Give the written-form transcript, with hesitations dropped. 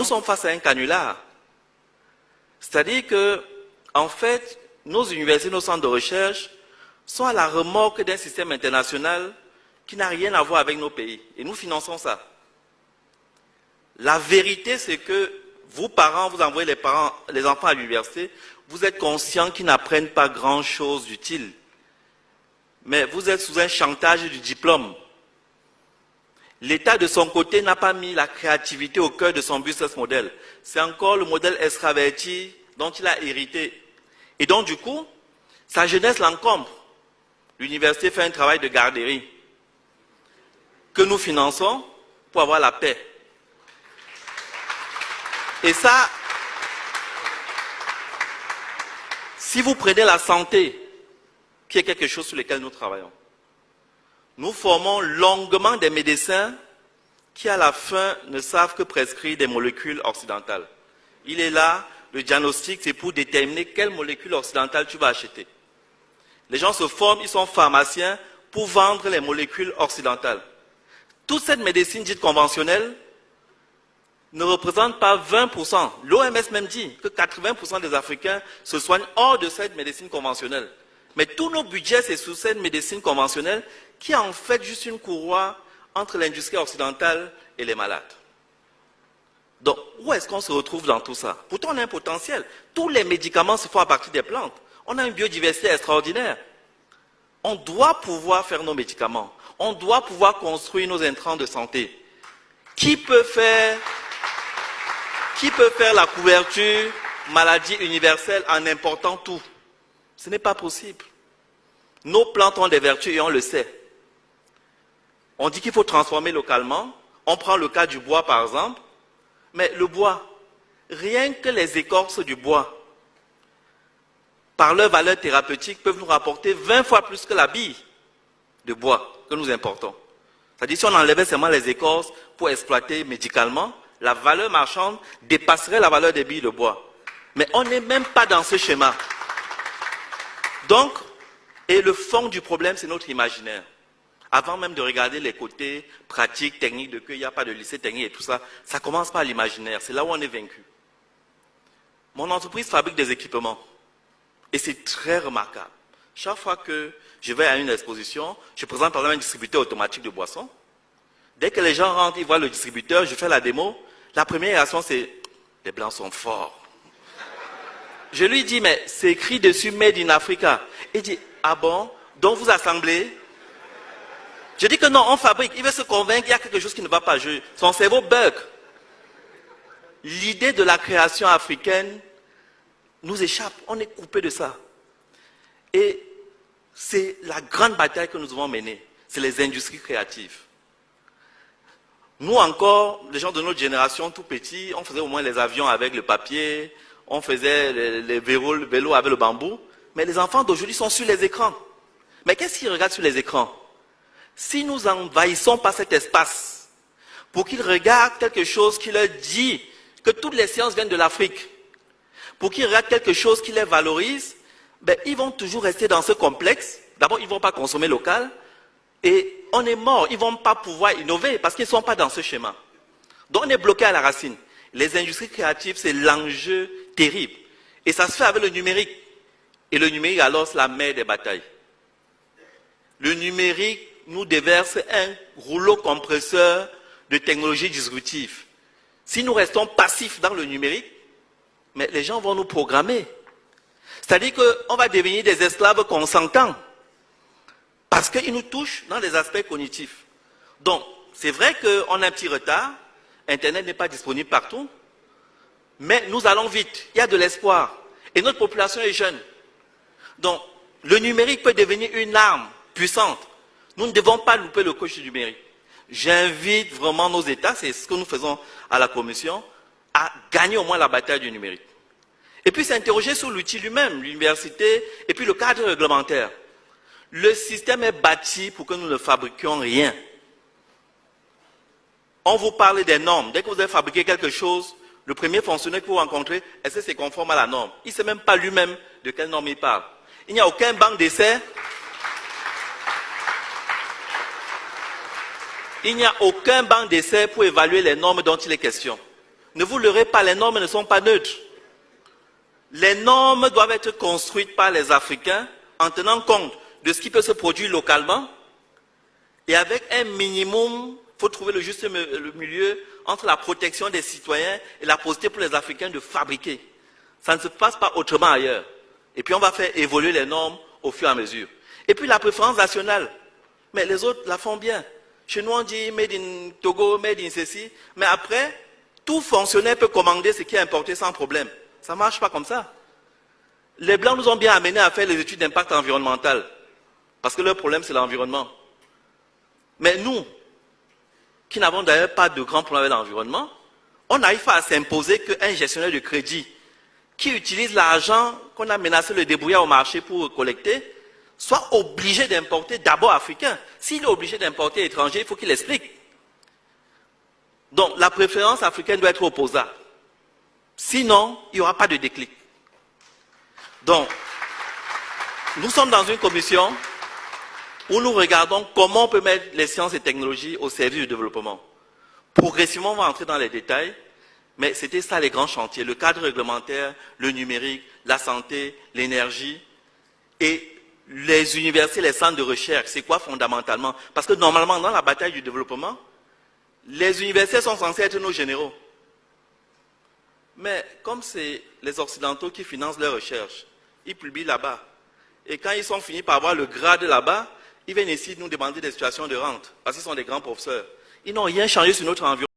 nous sommes face à un canular. C'est-à-dire que, en fait, nos universités, nos centres de recherche sont à la remorque d'un système international qui n'a rien à voir avec nos pays. Et nous finançons ça. La vérité, c'est que vous, parents, vous envoyez les enfants à l'université, vous êtes conscients qu'ils n'apprennent pas grand-chose d'utile. Mais vous êtes sous un chantage du diplôme. L'État, de son côté, n'a pas mis la créativité au cœur de son business model. C'est encore le modèle extraverti dont il a hérité. Et donc, du coup, sa jeunesse l'encombre. L'université fait un travail de garderie que nous finançons pour avoir la paix. Et ça, si vous prenez la santé, qui est quelque chose sur lequel nous travaillons, nous formons longuement des médecins qui, à la fin, ne savent que prescrire des molécules occidentales. Il est là, le diagnostic, c'est pour déterminer quelle molécule occidentale tu vas acheter. Les gens se forment, ils sont pharmaciens pour vendre les molécules occidentales. Toute cette médecine dite conventionnelle ne représente pas 20%. L'OMS même dit que 80% des Africains se soignent hors de cette médecine conventionnelle. Mais tous nos budgets, c'est sous cette médecine conventionnelle qui est en fait juste une courroie entre l'industrie occidentale et les malades. Donc, où est-ce qu'on se retrouve dans tout ça? Pourtant, on a un potentiel. Tous les médicaments se font à partir des plantes. On a une biodiversité extraordinaire. On doit pouvoir faire nos médicaments. On doit pouvoir construire nos intrants de santé. Qui peut faire la couverture maladie universelle en important tout? Ce n'est pas possible. Nos plantes ont des vertus et on le sait. On dit qu'il faut transformer localement. On prend le cas du bois par exemple. Mais le bois, rien que les écorces du bois, par leur valeur thérapeutique, peuvent nous rapporter 20 fois plus que la bille de bois que nous importons. C'est-à-dire si on enlevait seulement les écorces pour exploiter médicalement, la valeur marchande dépasserait la valeur des billes de bois. Mais on n'est même pas dans ce schéma. Donc, et le fond du problème, c'est notre imaginaire. Avant même de regarder les côtés pratiques, techniques, de qu'il n'y a pas de lycée technique et tout ça, ça commence par l'imaginaire. C'est là où on est vaincu. Mon entreprise fabrique des équipements. Et c'est très remarquable. Chaque fois que je vais à une exposition, je présente par exemple un distributeur automatique de boissons. Dès que les gens rentrent, ils voient le distributeur, je fais la démo. La première réaction, c'est « les Blancs sont forts ». Je lui dis « mais c'est écrit dessus « Made in Africa ». Il dit « ah bon, donc vous assemblez ?» Je dis que non, on fabrique. Il veut se convaincre qu'il y a quelque chose qui ne va pas. Son cerveau bug. L'idée de la création africaine nous échappe. On est coupé de ça. Et c'est la grande bataille que nous devons mener. C'est les industries créatives. Nous encore, les gens de notre génération, tout petits, on faisait au moins les avions avec le papier, on faisait les vélos avec le bambou. Mais les enfants d'aujourd'hui sont sur les écrans. Mais qu'est-ce qu'ils regardent sur les écrans? Si nous envahissons pas cet espace pour qu'ils regardent quelque chose qui leur dit que toutes les sciences viennent de l'Afrique, pour qu'ils regardent quelque chose qui les valorise, ben, ils vont toujours rester dans ce complexe. D'abord, ils ne vont pas consommer local et on est mort. Ils ne vont pas pouvoir innover parce qu'ils ne sont pas dans ce schéma. Donc, on est bloqué à la racine. Les industries créatives, c'est l'enjeu terrible. Et ça se fait avec le numérique. Et le numérique, alors, c'est la mère des batailles. Le numérique nous déverse un rouleau compresseur de technologies disruptives. Si nous restons passifs dans le numérique, mais les gens vont nous programmer. C'est-à-dire qu'on va devenir des esclaves consentants. Parce qu'ils nous touchent dans les aspects cognitifs. Donc, c'est vrai qu'on a un petit retard. Internet n'est pas disponible partout. Mais nous allons vite. Il y a de l'espoir. Et notre population est jeune. Donc, le numérique peut devenir une arme puissante. Nous ne devons pas louper le coche du numérique. J'invite vraiment nos États, c'est ce que nous faisons à la Commission, à gagner au moins la bataille du numérique. Et puis s'interroger sur l'outil lui-même, l'université, et puis le cadre réglementaire. Le système est bâti pour que nous ne fabriquions rien. On vous parle des normes. Dès que vous avez fabriqué quelque chose, le premier fonctionnaire que vous rencontrez, est-ce que c'est conforme à la norme? Il ne sait même pas lui-même de quelle norme il parle. Il n'y a aucun banc d'essai. Il n'y a aucun banc d'essai pour évaluer les normes dont il est question. Ne vous leurrez pas, les normes ne sont pas neutres. Les normes doivent être construites par les Africains en tenant compte de ce qui peut se produire localement et avec un minimum, il faut trouver le juste milieu entre la protection des citoyens et la possibilité pour les Africains de fabriquer. Ça ne se passe pas autrement ailleurs. Et puis on va faire évoluer les normes au fur et à mesure. Et puis la préférence nationale. Mais les autres la font bien. Chez nous on dit made in Togo, made in ceci. Mais après, tout fonctionnaire peut commander ce qui est importé sans problème. Ça ne marche pas comme ça. Les Blancs nous ont bien amenés à faire les études d'impact environnemental. Parce que leur problème c'est l'environnement. Mais nous, qui n'avons d'ailleurs pas de grands problèmes avec l'environnement, on n'arrive pas à s'imposer qu'un gestionnaire de crédit qui utilise l'argent qu'on a menacé le débrouillard au marché pour collecter, soit obligé d'importer d'abord africain. S'il est obligé d'importer étranger, il faut qu'il explique. Donc la préférence africaine doit être opposable. Sinon, il n'y aura pas de déclic. Donc, nous sommes dans une commission où nous regardons comment on peut mettre les sciences et technologies au service du développement. Progressivement, on va entrer dans les détails, mais c'était ça les grands chantiers, le cadre réglementaire, le numérique, la santé, l'énergie et les universités, les centres de recherche. C'est quoi fondamentalement? Parce que normalement, dans la bataille du développement, les universités sont censées être nos généraux. Mais comme c'est les Occidentaux qui financent leurs recherches, ils publient là-bas. Et quand ils sont finis par avoir le grade là-bas, ils viennent ici nous demander des situations de rente, parce qu'ils sont des grands professeurs. Ils n'ont rien changé sur notre environnement.